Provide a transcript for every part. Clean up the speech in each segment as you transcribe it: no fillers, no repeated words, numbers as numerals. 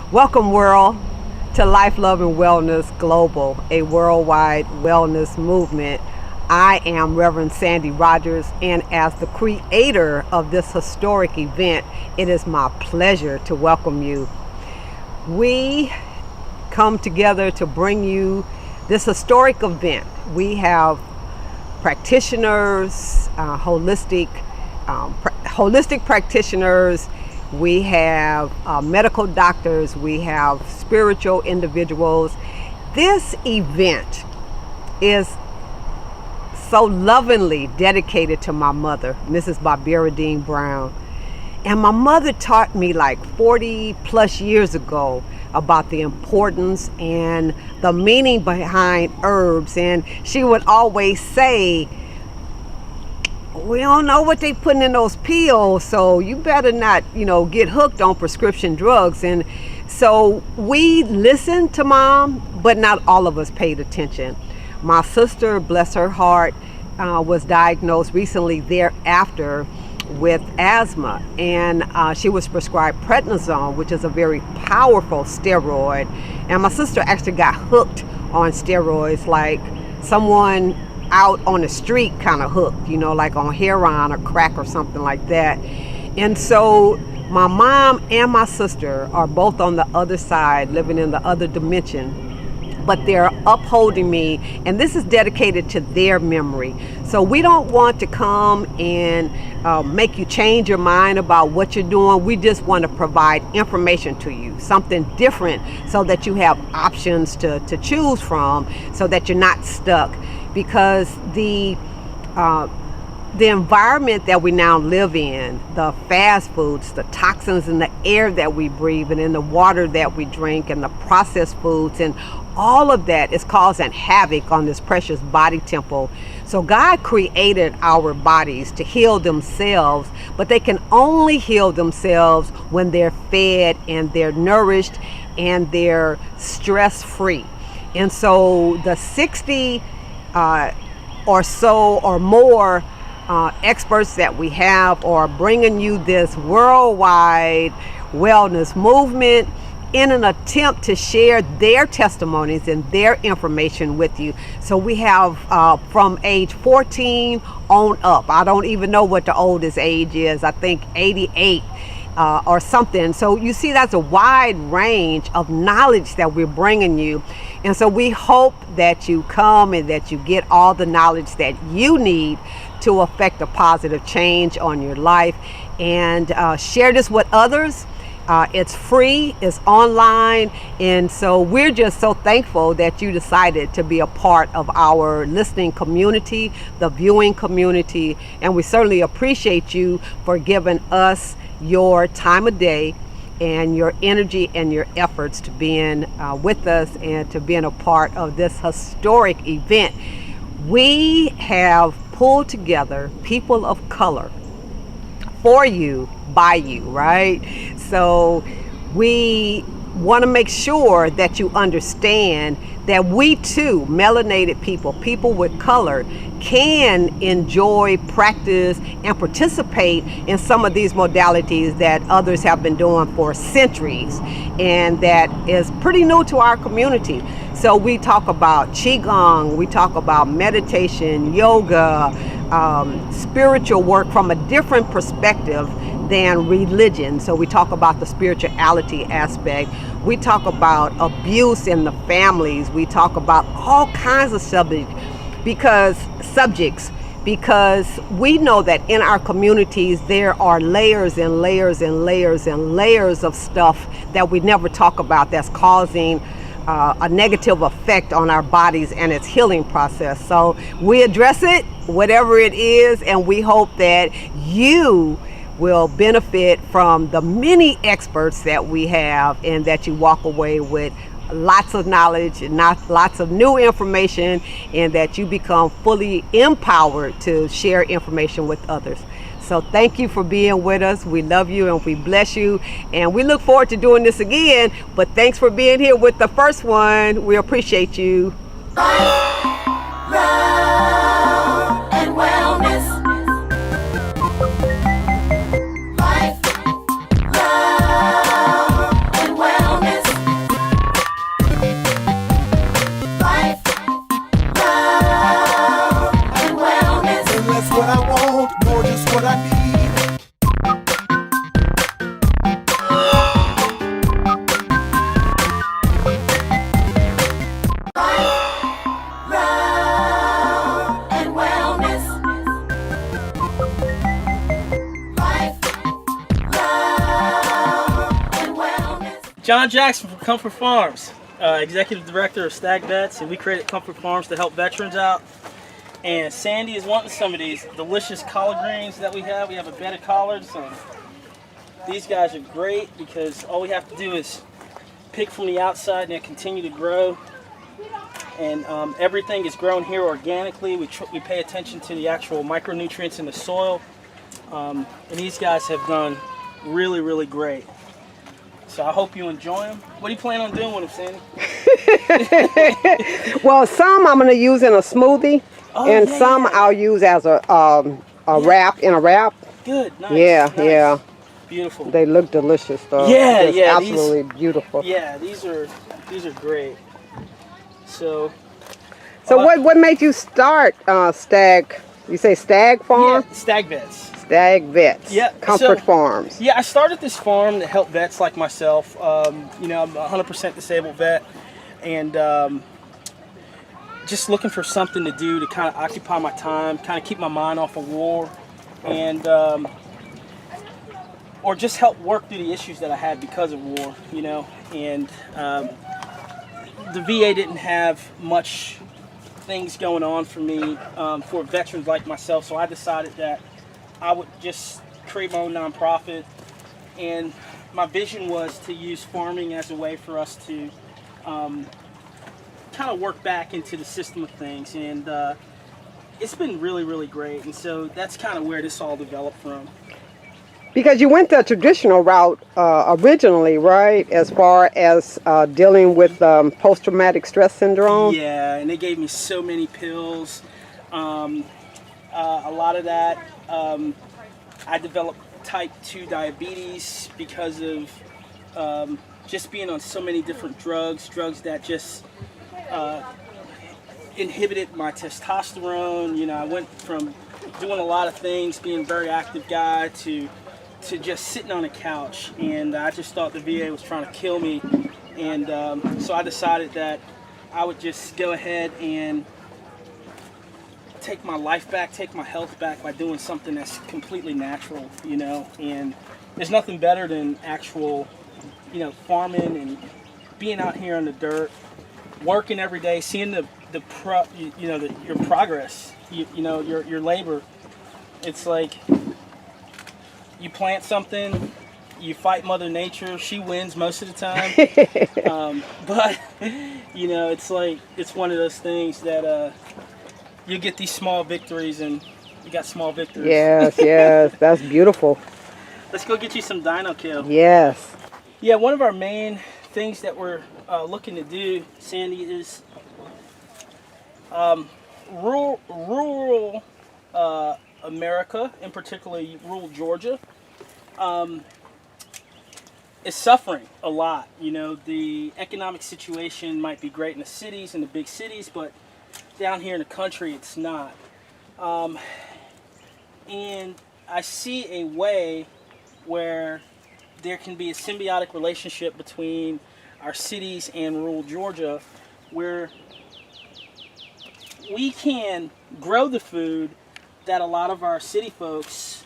Welcome, world, to Life, Love, and Wellness Global, a worldwide wellness movement. I am Reverend Sandy Rogers, and as the creator of this historic event, it is my pleasure to welcome you. We come together to bring you this historic event. We have practitioners, holistic practitioners. We have medical doctors, we have spiritual individuals. This event is so lovingly dedicated to my mother, Mrs. Barbara Dean Brown. And my mother taught me like 40 plus years ago about the importance and the meaning behind herbs. And she would always say, we don't know what they putting in those pills, so you better not, get hooked on prescription drugs. And so we listened to Mom, but not all of us paid attention. My sister, bless her heart, was diagnosed recently thereafter with asthma, and she was prescribed prednisone, which is a very powerful steroid. And my sister actually got hooked on steroids, like someone out on the street kind of hooked, like on heroin or crack or something like that. And so my mom and my sister are both on the other side, living in the other dimension, but they're upholding me, and this is dedicated to their memory. So we don't want to come and make you change your mind about what you're doing. We just want to provide information to you, something different, so that you have options to choose from, so that you're not stuck. Because the environment that we now live in, the fast foods, the toxins in the air that we breathe and in the water that we drink, and the processed foods, and all of that is causing havoc on this precious body temple. So God created our bodies to heal themselves, but they can only heal themselves when they're fed and they're nourished and they're stress-free. And so the 60 or so or more experts that we have are bringing you this worldwide wellness movement in an attempt to share their testimonies and their information with you. So we have from age 14 on up. I don't even know what the oldest age is. I think 88 or something. So you see, that's a wide range of knowledge that we're bringing you. And so we hope that you come and that you get all the knowledge that you need to affect a positive change on your life, and share this with others. It's free, it's online, and so we're just so thankful that you decided to be a part of our listening community, the viewing community, and we certainly appreciate you for giving us your time of day and your energy and your efforts to being with us and to being a part of this historic event. We have pulled together people of color for you, by you, right? So we want to make sure that you understand that we too, melanated people with color, can enjoy, practice, and participate in some of these modalities that others have been doing for centuries, and that is pretty new to our community. So we talk about Qigong, we talk about meditation, yoga, spiritual work from a different perspective than religion. So we talk about the spirituality aspect. We talk about abuse in the families. We talk about all kinds of subjects because we know that in our communities there are layers and layers and layers and layers of stuff that we never talk about that's causing a negative effect on our bodies and its healing process. So we address it, whatever it is, and we hope that you will benefit from the many experts that we have, and that you walk away with lots of knowledge and lots of new information, and that you become fully empowered to share information with others. So thank you for being with us. We love you and we bless you, and we look forward to doing this again. But thanks for being here with the first one. We appreciate you. Life, love, and wellness. Life, love, and wellness. Jon Jackson from Comfort Farms, Executive Director of Stag Vets, and we created Comfort Farms to help veterans out. And Sandy is wanting some of these delicious collard greens that we have. We have a bed of collards. These guys are great because all we have to do is pick from the outside and they continue to grow. And everything is grown here organically. We pay attention to the actual micronutrients in the soil. And these guys have done really, really great. So I hope you enjoy them. What do you plan on doing with them, Sandy? Well, some I'm going to use in a smoothie, and some I'll use as a wrap, in a wrap. Good, nice. Yeah, nice. Yeah. Beautiful. They look delicious, though. Yeah, just absolutely beautiful. Yeah, these are great. So what made you start Stag? You say Stag Farm? Yeah, Stag Vets. Stag Vets. Yeah. Comfort Farms. Yeah, I started this farm to help vets like myself. You know, I'm a 100% disabled vet, and just looking for something to do to kind of occupy my time, kind of keep my mind off of war, and or just help work through the issues that I had because of war. You know, and the VA didn't have much things going on for me for veterans like myself, so I decided that I would just create my own nonprofit, and my vision was to use farming as a way for us to kind of work back into the system of things, and it's been really, really great, and so that's kind of where this all developed from. Because you went the traditional route originally, right? As far as dealing with post-traumatic stress syndrome? Yeah, and they gave me so many pills. A lot of that, I developed type 2 diabetes because of just being on so many different drugs that just inhibited my testosterone. You know, I went from doing a lot of things, being a very active guy, to just sitting on a couch, and I just thought the VA was trying to kill me, and so I decided that I would just go ahead and take my life back, take my health back by doing something that's completely natural, you know. And there's nothing better than actual, you know, farming and being out here in the dirt, working every day, seeing your progress, you know, your labor. It's like you plant something, you fight Mother Nature, she wins most of the time. But you know, it's like, it's one of those things that you get these small victories, and you got small victories. Yes, yes, that's beautiful. Let's go get you some dino kill. Yes. Yeah, one of our main things that we're looking to do, Sandy, is rural America, and particularly rural Georgia, is suffering a lot. You know, the economic situation might be great in the cities, in the big cities, but down here in the country, it's not. And I see a way where there can be a symbiotic relationship between our cities and rural Georgia, where we can grow the food that a lot of our city folks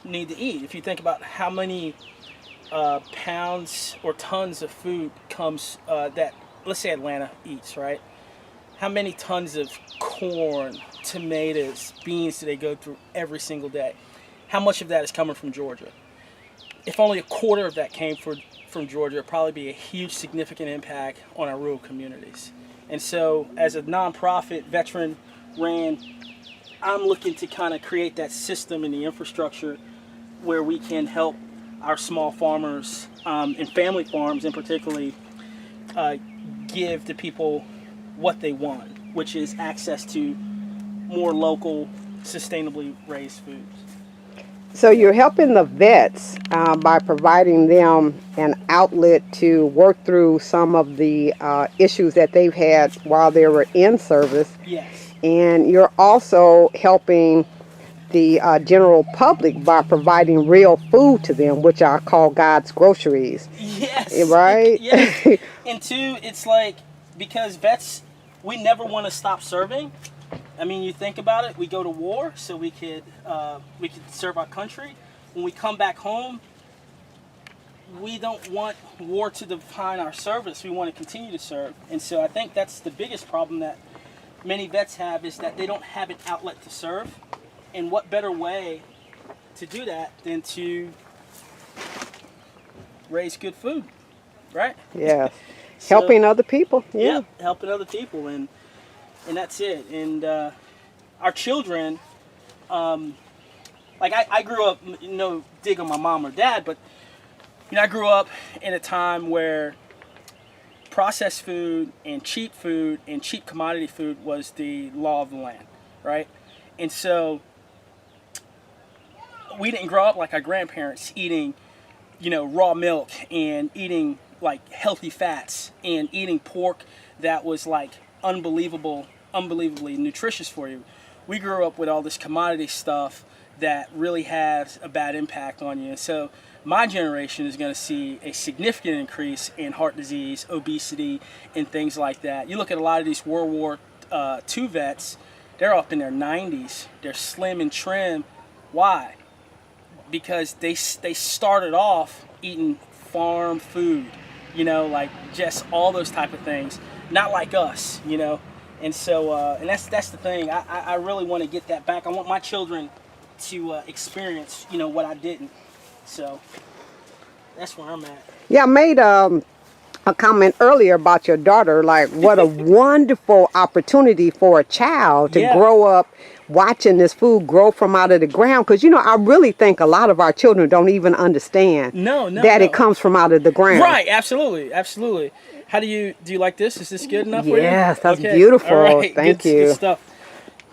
need to eat. If you think about how many pounds or tons of food comes that, let's say, Atlanta eats, right? How many tons of corn, tomatoes, beans do they go through every single day? How much of that is coming from Georgia? If only a quarter of that came from Georgia, it'd probably be a huge, significant impact on our rural communities. And so, as a nonprofit, veteran ran, I'm looking to kind of create that system and the infrastructure where we can help our small farmers and family farms, in particularly, give the people what they want, which is access to more local, sustainably raised foods. So you're helping the vets by providing them an outlet to work through some of the issues that they've had while they were in service. Yes. And you're also helping the general public by providing real food to them, which I call God's groceries. Yes. Right? Yes. And two, it's like, because vets, we never want to stop serving. I mean, you think about it, we go to war so we could serve our country. When we come back home, we don't want war to define our service. We want to continue to serve. And so I think that's the biggest problem that many vets have, is that they don't have an outlet to serve. And what better way to do that than to raise good food, right? Yeah. So, Helping other people. yeah, helping other people, and that's it. And our children, like I grew up, no dig on my mom or dad, but I grew up in a time where processed food and cheap commodity food was the law of the land, right? And so we didn't grow up like our grandparents eating, raw milk and eating like healthy fats and eating pork that was like unbelievably nutritious for you. We grew up with all this commodity stuff that really has a bad impact on you. And so my generation is going to see a significant increase in heart disease, obesity, and things like that. You look at a lot of these World War II vets, they're up in their 90s. They're slim and trim. Why? Because they started off eating farm food, like just all those type of things. Not like us, And so, and that's the thing. I really want to get that back. I want my children to experience, what I didn't. So that's where I'm at. Yeah, I made a comment earlier about your daughter. Like, what a wonderful opportunity for a child to grow up watching this food grow from out of the ground. Because, I really think a lot of our children don't even understand that it comes from out of the ground. Right, absolutely, absolutely. How do you like this? Is this good enough for you? Yes, that's okay. beautiful. All right. Thank you. Good stuff.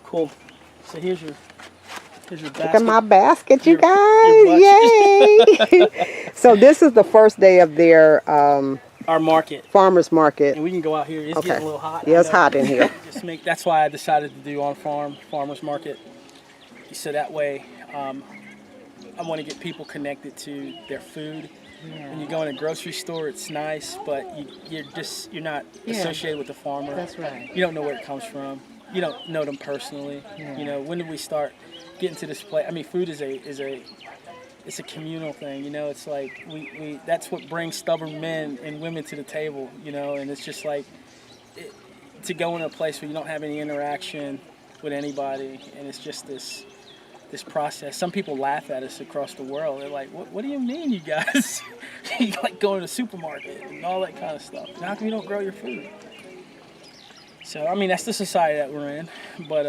Cool. So here's your basket. Look at my basket, you guys. Yay. So this is the first day of their our market. Farmers market. And we can go out here. It's getting a little hot. Yeah, it's hot in here. That's why I decided to do on-farm farmers market. So that way I want to get people connected to their food. Yeah. When you go in a grocery store, it's nice, but you're not associated with the farmer. That's right. You don't know where it comes from. You don't know them personally. Yeah. When did we start getting to this place? I mean, food is a communal thing. It's like we that's what brings stubborn men and women to the table. And it's just like to go in a place where you don't have any interaction with anybody, and it's just this process. Some people laugh at us across the world. They're like, what do you mean, you guys? You like going to the supermarket and all that kind of stuff. How come you don't grow your food? So, I mean, that's the society that we're in. But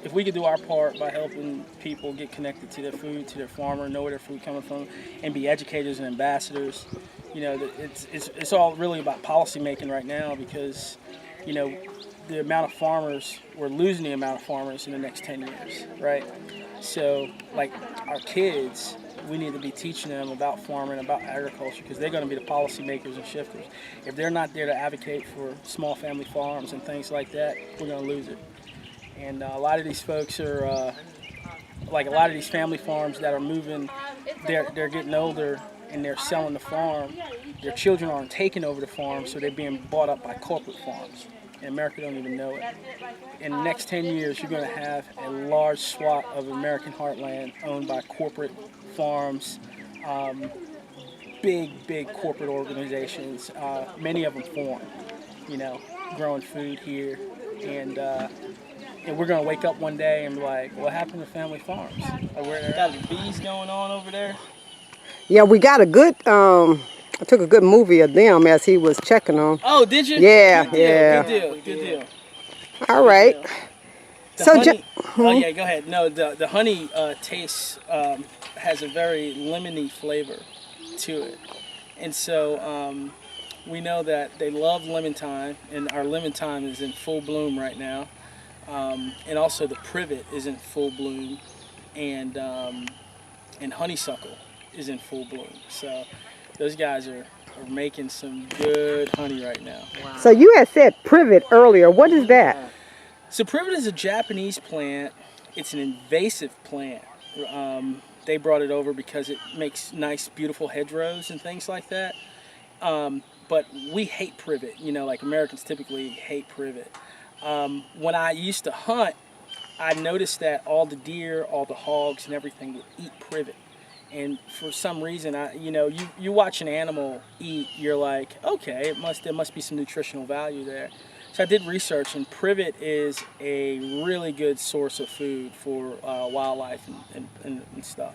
if we could do our part by helping people get connected to their food, to their farmer, know where their food coming from, and be educators and ambassadors, it's all really about policy making right now, because, the amount of farmers, we're losing the amount of farmers in the next 10 years, right? So, like, our kids, we need to be teaching them about farming, about agriculture, because they're going to be the policy makers and shifters. If they're not there to advocate for small family farms and things like that, we're going to lose it. And a lot of these folks are, like a lot of these family farms that are moving, they're getting older and they're selling the farm. Their children aren't taking over the farm, so they're being bought up by corporate farms. And America don't even know it. In the next 10 years, you're going to have a large swath of American heartland owned by corporate farms, big corporate organizations, many of them foreign, growing food here. And we're going to wake up one day and be like, what happened to family farms? Got the bees going on over there? Yeah, we got a good... I took a good movie of them as he was checking them. Oh, did you? Yeah, Good deal. All right. Honey, oh yeah, go ahead. No, the honey taste has a very lemony flavor to it, and so we know that they love lemon thyme, and our lemon thyme is in full bloom right now, and also the privet is in full bloom, and honeysuckle is in full bloom. So those guys are making some good honey right now. Wow. So you had said privet earlier. What is that? So privet is a Japanese plant. It's an invasive plant. They brought it over because it makes nice, beautiful hedgerows and things like that. But we hate privet. Like Americans typically hate privet. When I used to hunt, I noticed that all the deer, all the hogs and everything would eat privet. And for some reason, you watch an animal eat, you're like, okay, there must be some nutritional value there. So I did research, and privet is a really good source of food for wildlife and stuff.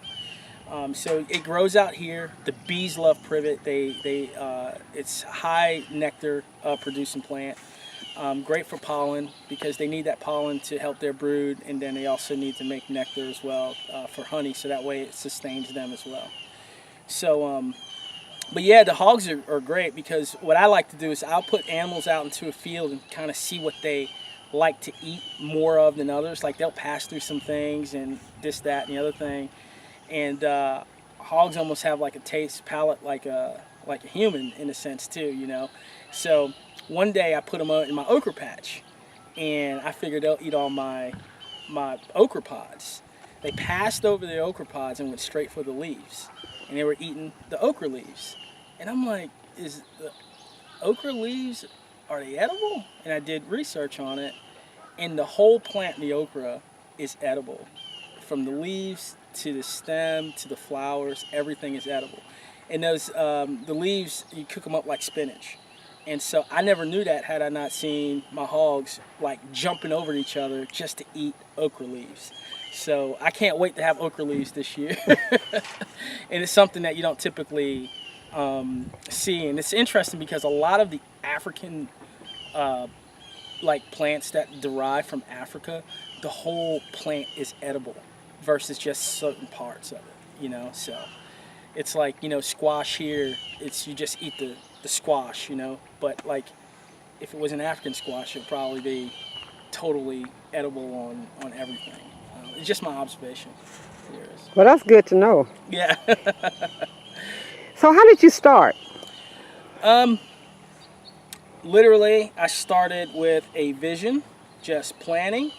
So it grows out here. The bees love privet. It's high nectar producing plant. Great for pollen because they need that pollen to help their brood, and then they also need to make nectar as well for honey, so that way it sustains them as well. So, but yeah, the hogs are great because what I like to do is I'll put animals out into a field and kind of see what they like to eat more of than others. Like they'll pass through some things and this, that, and the other thing. And hogs almost have like a taste palate like a human in a sense too, you know. So one day I put them in my okra patch, and I figured they'll eat all my okra pods. They passed over the okra pods and went straight for the leaves, and they were eating the okra leaves. And I'm like, is the okra leaves, are they edible? And I did research on it, and the whole plant in the okra is edible, from the leaves to the stem to the flowers. Everything is edible. And those the leaves, you cook them up like spinach. And so I never knew that had I not seen my hogs like jumping over each other just to eat okra leaves. So I can't wait to have okra leaves this year. And it's something that you don't typically see. And it's interesting because a lot of the African like plants that derive from Africa, the whole plant is edible versus just certain parts of it, you know. So it's like, you know, squash here, it's you just eat the squash, you know, but like if it was an African squash, it'd probably be totally edible on everything. It's just my observation. Well, that's good to know. Yeah. So how did you start? Literally, I started with a vision, just planning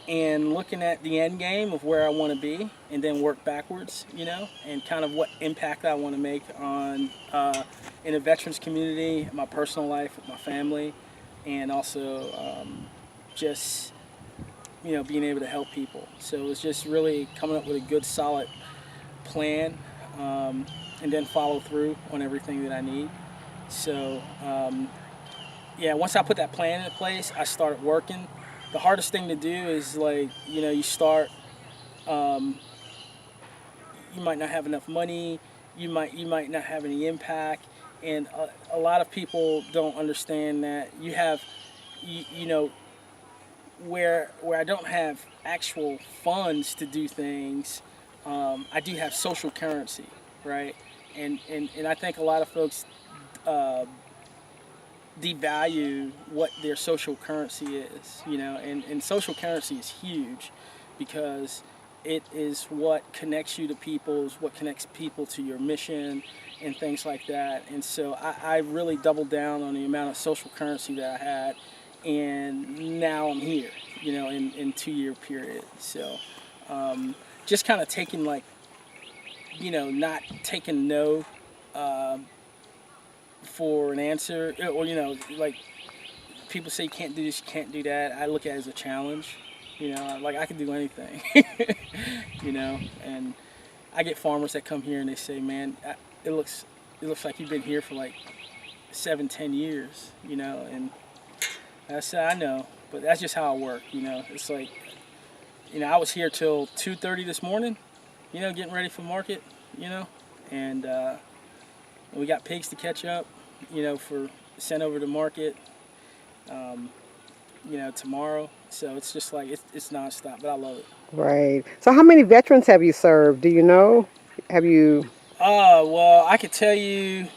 and looking at the end game of where I want to be, and then work backwards, you know, and kind of what impact I want to make on in the veterans community, my personal life, with my family, and also just, you know, being able to help people. So it was just really coming up with a good, solid plan, and then follow through on everything that I need. So yeah, once I put that plan into place, I started working. The hardest thing to do is, like, you know, you start, you might not have enough money, you might not have any impact, and a lot of people don't understand that you have, you know, where I don't have actual funds to do things, I do have social currency, right? And I think a lot of folks devalue what their social currency is, you know, and social currency is huge because it is what connects you to people, is what connects people to your mission and things like that. And so I really doubled down on the amount of social currency that I had, and now I'm here, you know, in 2-year period. So just kind of taking, like, you know, not taking no for an answer, or, you know, like people say you can't do this, you can't do that. I look at it as a challenge, you know, like I can do anything, you know. And I get farmers that come here and they say, man, it looks like you've been here for like 7-10 years, you know. And I said, I know, but that's just how I work, you know. It's like, you know, I was here till 2:30 this morning, you know, getting ready for market, you know, and we got pigs to catch up, you know, for sent over to market, you know, tomorrow. So it's just like, it's nonstop, but I love it. Right. So how many veterans have you served? Do you know? Have you? Well, I could tell you,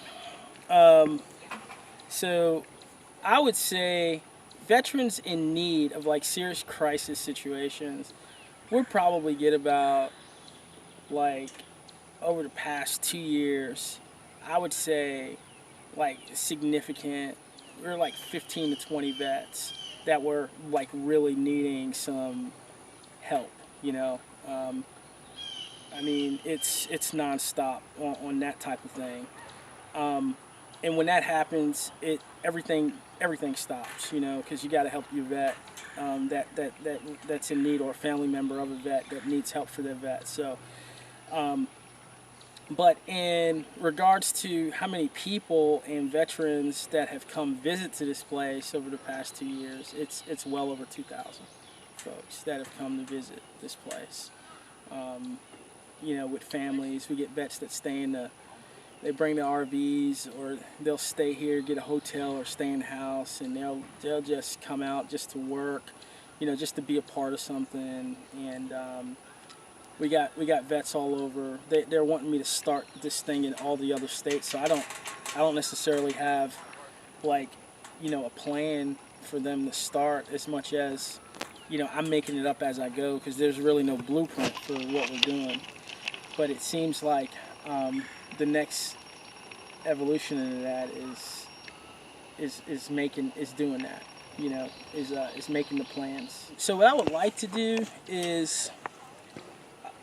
so I would say veterans in need of like serious crisis situations, we'll probably get about, like, over the past 2 years, I would say, like, significant, we're like 15 to 20 vets that were like really needing some help, you know. I mean, it's nonstop on that type of thing. And when that happens, everything stops, you know, because you got to help your vet that's in need, or a family member of a vet that needs help for their vet. So But in regards to how many people and veterans that have come visit to this place over the past 2 years, it's well over 2,000 folks that have come to visit this place. With families, we get vets that stay they bring the RVs, or they'll stay here, get a hotel, or stay in the house, and they'll just come out just to work, just to be a part of something. And we got vets all over. They're wanting me to start this thing in all the other states, so I don't necessarily have a plan for them to start, as much as I'm making it up as I go, because there's really no blueprint for what we're doing. But it seems like the next evolution into that is doing that, is making the plans. So what I would like to do is,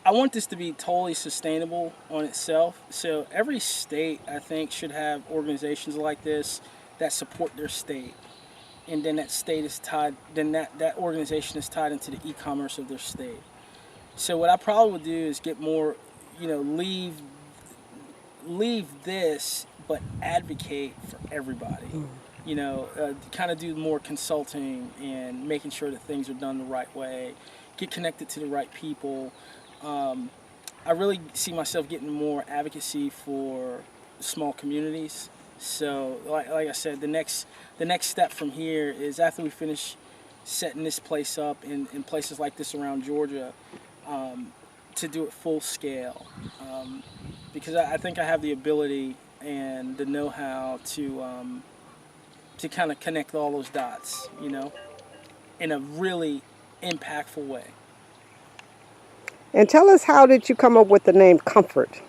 I want this to be totally sustainable on itself. So every state, I think, should have organizations like this that support their state, and then that state is tied. Then that organization is tied into the e-commerce of their state. So what I probably would do is get more, leave this, but advocate for everybody. Kind of do more consulting and making sure that things are done the right way. Get connected to the right people. I really see myself getting more advocacy for small communities. So, like I said, the next step from here is, after we finish setting this place up in places like this around Georgia, to do it full scale, because I think I have the ability and the know-how to kind of connect all those dots, in a really impactful way. And tell us, how did you come up with the name Comfort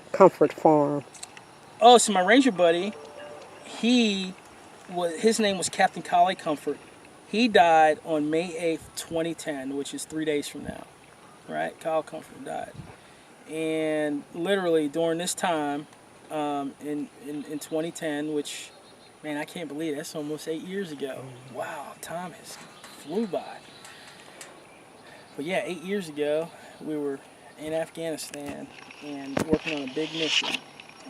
Farm? Oh, so my ranger buddy, his name was Captain Kale Comfort. He died on May 8th, 2010, which is 3 days from now, right? Kyle Comfort died. And literally during this time, in 2010, which, man, I can't believe it, that's almost 8 years ago. Wow, time has flew by. But yeah, 8 years ago, we were in Afghanistan and working on a big mission.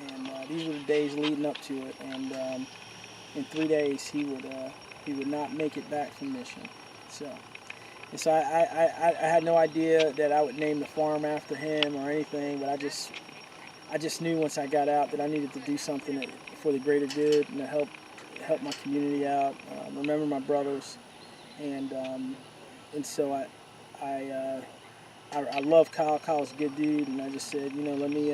And these were the days leading up to it. And in 3 days, he would not make it back from mission. So I had no idea that I would name the farm after him or anything, but I just knew once I got out that I needed to do something for the greater good and to help my community out, remember my brothers, and so I love Kyle. Kyle's a good dude, and I just said, let me,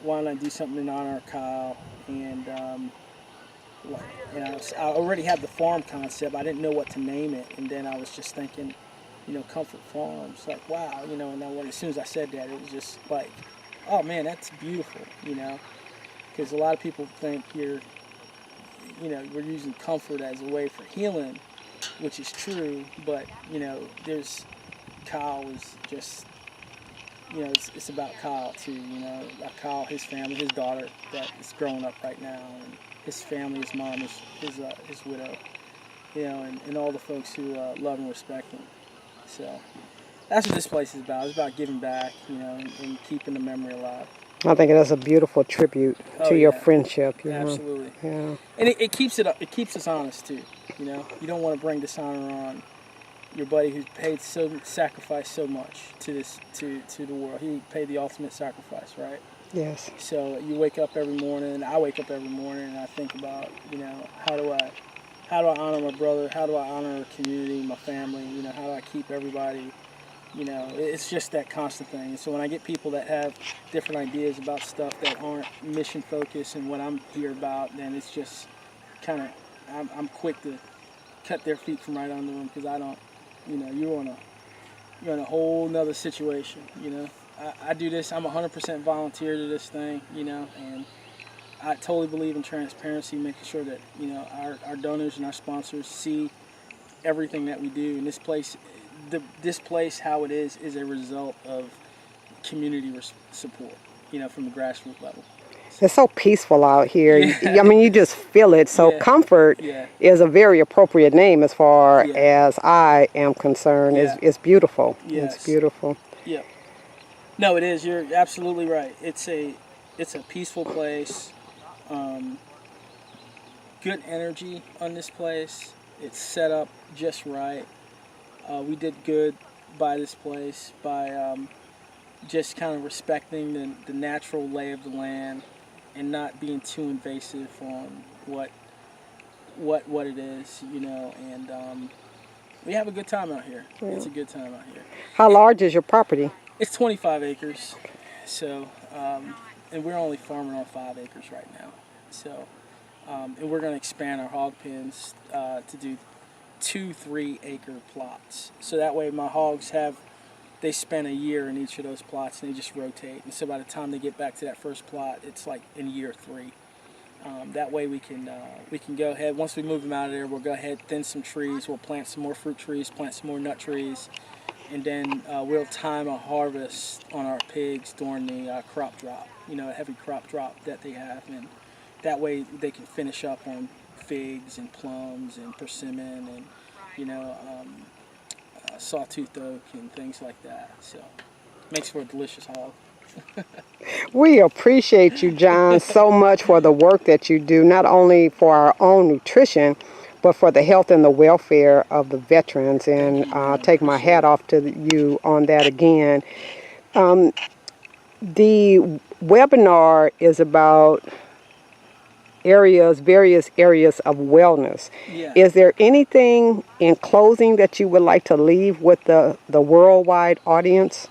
why don't I do something in honor of Kyle? And I already had the farm concept. I didn't know what to name it, and then I was just thinking, Comfort Farms. Like, wow, and as soon as I said that, it was just like, oh man, that's beautiful, because a lot of people think we're using comfort as a way for healing, which is true, but there's Kyle was just, it's about Kyle too, about Kyle, his family, his daughter that is growing up right now, and his family, his mom, his widow, and all the folks who love and respect him. So that's what this place is about. It's about giving back, and keeping the memory alive. I think that's a beautiful tribute to your friendship. Absolutely. Yeah. And it keeps us honest too. You don't want to bring dishonor on your buddy who sacrificed so much to the world. He paid the ultimate sacrifice, right? Yes. So you wake up every morning. I wake up every morning and I think about, how do I honor my brother? How do I honor the community, my family? How do I keep everybody? It's just that constant thing. And so when I get people that have different ideas about stuff that aren't mission focused and what I'm here about, then it's just kind of, I'm quick to cut their feet from right under them, because I don't, you're in a whole nother situation. I do this, I'm 100% volunteer to this thing, and I totally believe in transparency, making sure that, our donors and our sponsors see everything that we do. And this place, how it is a result of community support, from the grassroots level. It's so peaceful out here. Yeah. You just feel it. So Comfort is a very appropriate name as far as I am concerned. It's beautiful. Yes. It's beautiful. Yeah. No, it is. You're absolutely right. It's a peaceful place. Um, Good energy on this place. It's set up just right. We did good by this place by just kind of respecting the natural lay of the land and not being too invasive on what it is, and we have a good time out here. Yeah. It's a good time out here. How large is your property? It's 25 acres, so and we're only farming on 5 acres right now. So, and we're going to expand our hog pens to do 2 3-acre plots. So that way my hogs they spend a year in each of those plots and they just rotate. And so by the time they get back to that first plot, it's like in year 3. That way we can go ahead, once we move them out of there, we'll go ahead, thin some trees, we'll plant some more fruit trees, plant some more nut trees, and then we'll time a harvest on our pigs during the crop drop, a heavy crop drop that they have, and that way they can finish up on figs and plums and persimmon and sawtooth oak and things like that. So makes for a delicious hog. We appreciate you, John, so much for the work that you do, not only for our own nutrition, but for the health and the welfare of the veterans. And take my hat off to you on that again. The webinar is about various areas of wellness. Yeah. Is there anything in closing that you would like to leave with the worldwide audience?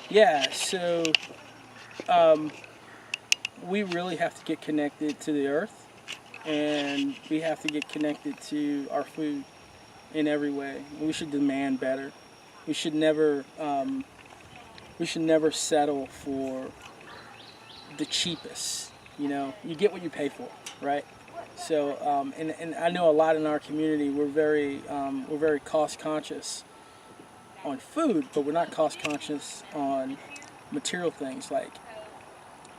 Yeah, so we really have to get connected to the earth, and we have to get connected to our food in every way. We should demand better. We should never settle for the cheapest. You get what you pay for, right? So, and I know a lot in our community, we're very cost conscious on food, but we're not cost conscious on material things like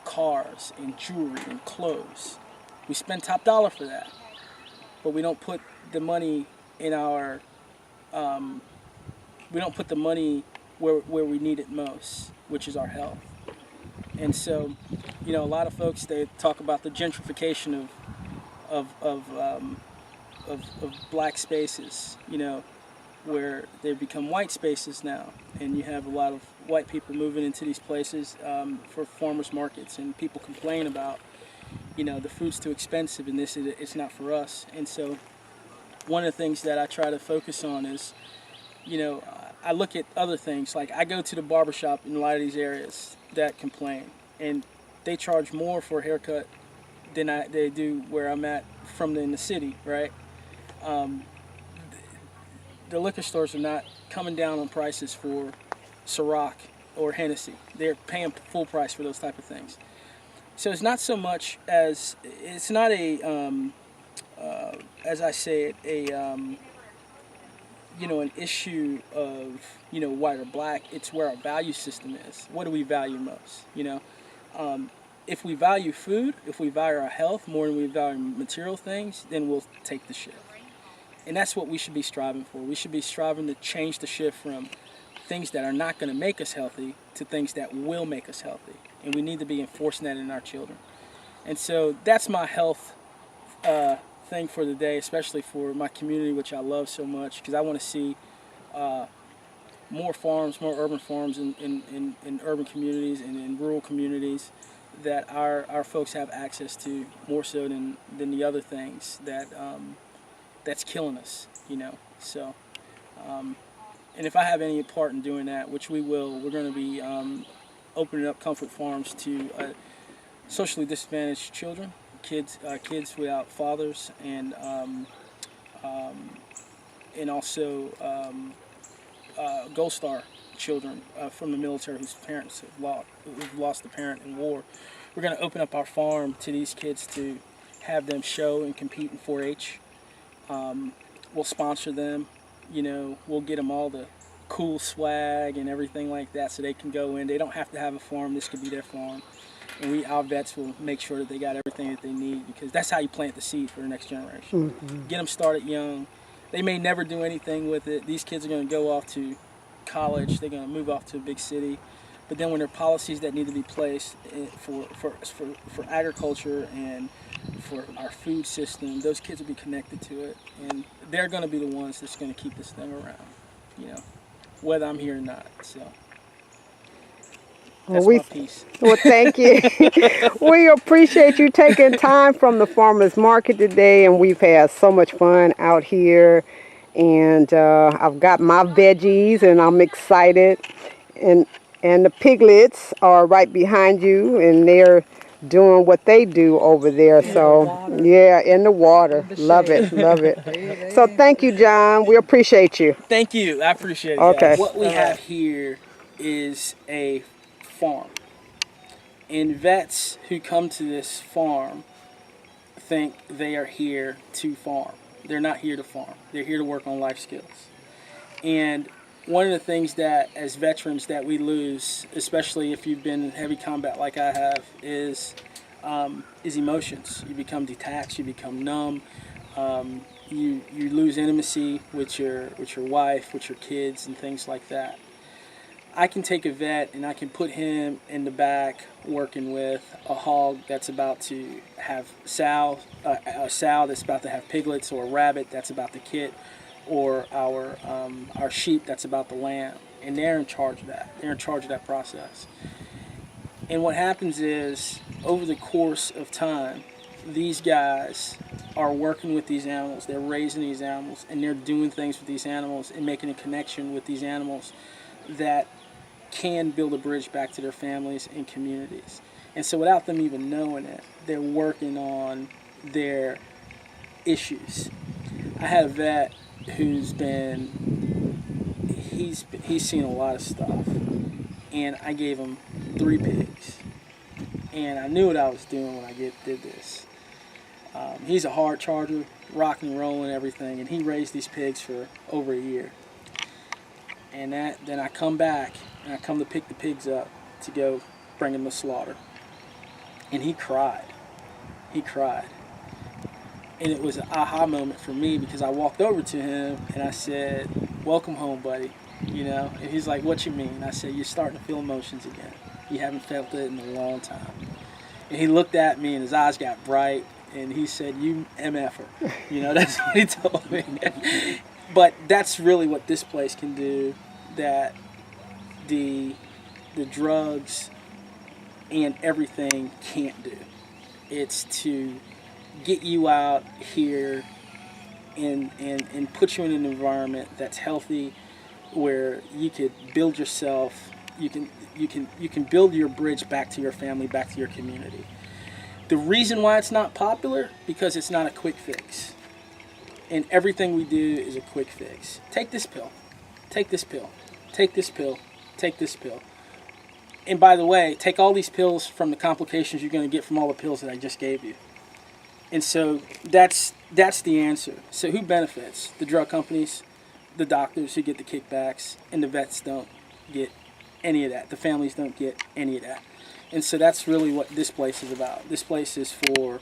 cars and jewelry and clothes. We spend top dollar for that, but we don't put the money in our we don't put the money where we need it most, which is our health. And so, a lot of folks, they talk about the gentrification of black spaces, where they've become white spaces now, and you have a lot of white people moving into these places for farmers markets, and people complain about, the food's too expensive and it's not for us. And so one of the things that I try to focus on is, I look at other things, like I go to the barbershop in a lot of these areas that complain, and they charge more for a haircut than they do where I'm at in the city, right? The liquor stores are not coming down on prices for Ciroc or Hennessy. They're paying full price for those type of things. So it's not so much as, it's not as I say it, an issue of, white or black. It's where our value system is. What do we value most? If we value food, if we value our health more than we value material things, then we'll take the shift. And that's what we should be striving for. We should be striving to change the shift from things that are not going to make us healthy to things that will make us healthy. And we need to be enforcing that in our children. And so that's my health thing for the day, especially for my community, which I love so much, because I want to see more farms, more urban farms in urban communities and in rural communities that our folks have access to more so than the other things that's killing us, So, and if I have any part in doing that, which we will, we're going to be opening up comfort farms to socially disadvantaged children, kids without fathers, and also Gold Star children from the military whose parents who've lost a parent in war. We're going to open up our farm to these kids to have them show and compete in 4-H. We'll sponsor them, we'll get them all the cool swag and everything like that so they can go in. They don't have to have a farm. This could be their farm. And our vets will make sure that they got everything that they need, because that's how you plant the seed for the next generation. Mm-hmm. Get them started young. They may never do anything with it. These kids are going to go off to college. They're going to move off to a big city. But then when there are policies that need to be placed for agriculture and for our food system, those kids will be connected to it, and they're going to be the ones that's going to keep this thing around, you know, whether I'm here or not. So that's my piece. Well, thank you. We appreciate you taking time from the farmers market today, and we've had so much fun out here. And I've got my veggies, and I'm excited. And the piglets are right behind you, and they're doing what they do over there. So yeah, in the water. Love it, love it. So thank you, John. We appreciate you. Thank you. I appreciate it. Okay. Guys. What we have here is a farm. And vets who come to this farm think they are here to farm. They're not here to farm. They're here to work on life skills. And one of the things that as veterans that we lose, especially if you've been in heavy combat like I have, is emotions. You become detached, you become numb, you lose intimacy with your wife, with your kids, and things like that. I can take a vet and I can put him in the back working with a hog that's about to have sow, a sow that's about to have piglets, or a rabbit that's about to kit, or our sheep that's about to lamb, and they're in charge of that. They're in charge of that process. And what happens is, over the course of time, these guys are working with these animals, they're raising these animals, and they're doing things with these animals and making a connection with these animals that can build a bridge back to their families and communities. And so without them even knowing it, they're working on their issues. I had a vet who's he's seen a lot of stuff, and I gave him 3 pigs, and I knew what I was doing when I did this. He's a hard charger, rocking and rolling everything, and he raised these pigs for over a year. And then I come back and I come to pick the pigs up to go bring them to slaughter, and he cried. And it was an aha moment for me, because I walked over to him and I said, "Welcome home, buddy." You know, and he's like, "What you mean?" And I said, "You're starting to feel emotions again. You haven't felt it in a long time." And he looked at me and his eyes got bright, and he said, "You MFer." You know, that's what he told me. But that's really what this place can do, that the drugs and everything can't do. It's to get you out here and put you in an environment that's healthy, where you could build yourself, you can build your bridge back to your family, back to your community. The reason why it's not popular, because it's not a quick fix. And everything we do is a quick fix. Take this pill, take this pill, take this pill, take this pill. And by the way, take all these pills from the complications you're going to get from all the pills that I just gave you. And so that's the answer. So who benefits? The drug companies, the doctors who get the kickbacks, and the vets don't get any of that. The families don't get any of that. And so that's really what this place is about. This place is for,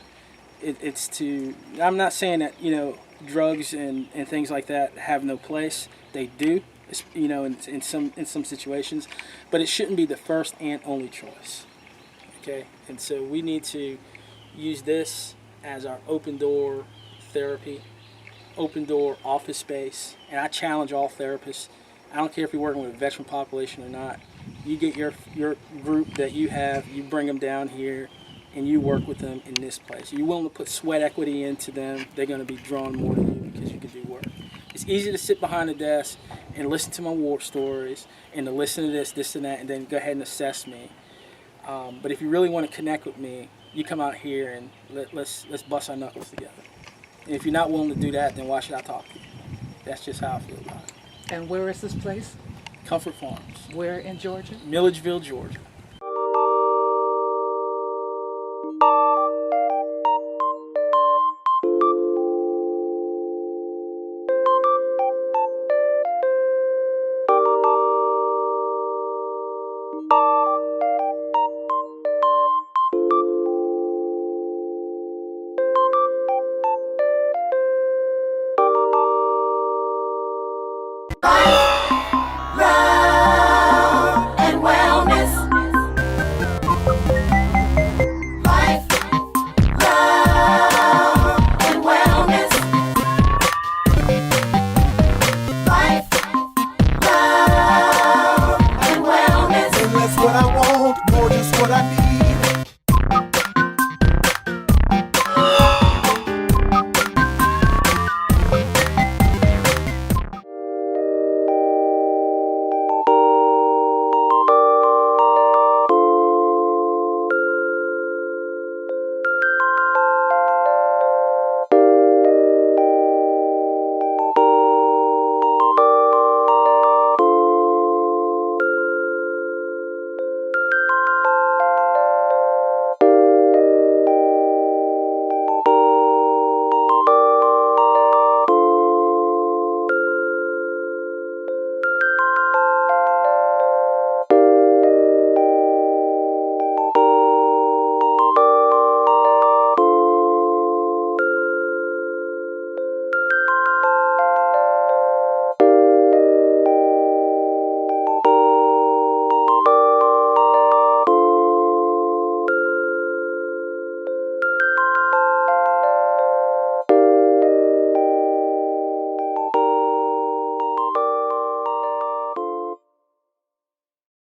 it's to, I'm not saying that, you know, drugs and things like that have no place. They do, you know, in some situations, but it shouldn't be the first and only choice. Okay? And so we need to use this as our open door therapy, open door office space. And I challenge all therapists. I don't care if you're working with a veteran population or not. You get your group that you have, you bring them down here, and you work with them in this place. You're willing to put sweat equity into them, they're going to be drawn more to you because you can do work. It's easy to sit behind a desk and listen to my war stories and to listen to this and that, and then go ahead and assess me. But if you really want to connect with me, you come out here and let's bust our knuckles together. And if you're not willing to do that, then why should I talk to you? That's just how I feel about it. And where is this place? Comfort Farms. Where in Georgia? Milledgeville, Georgia.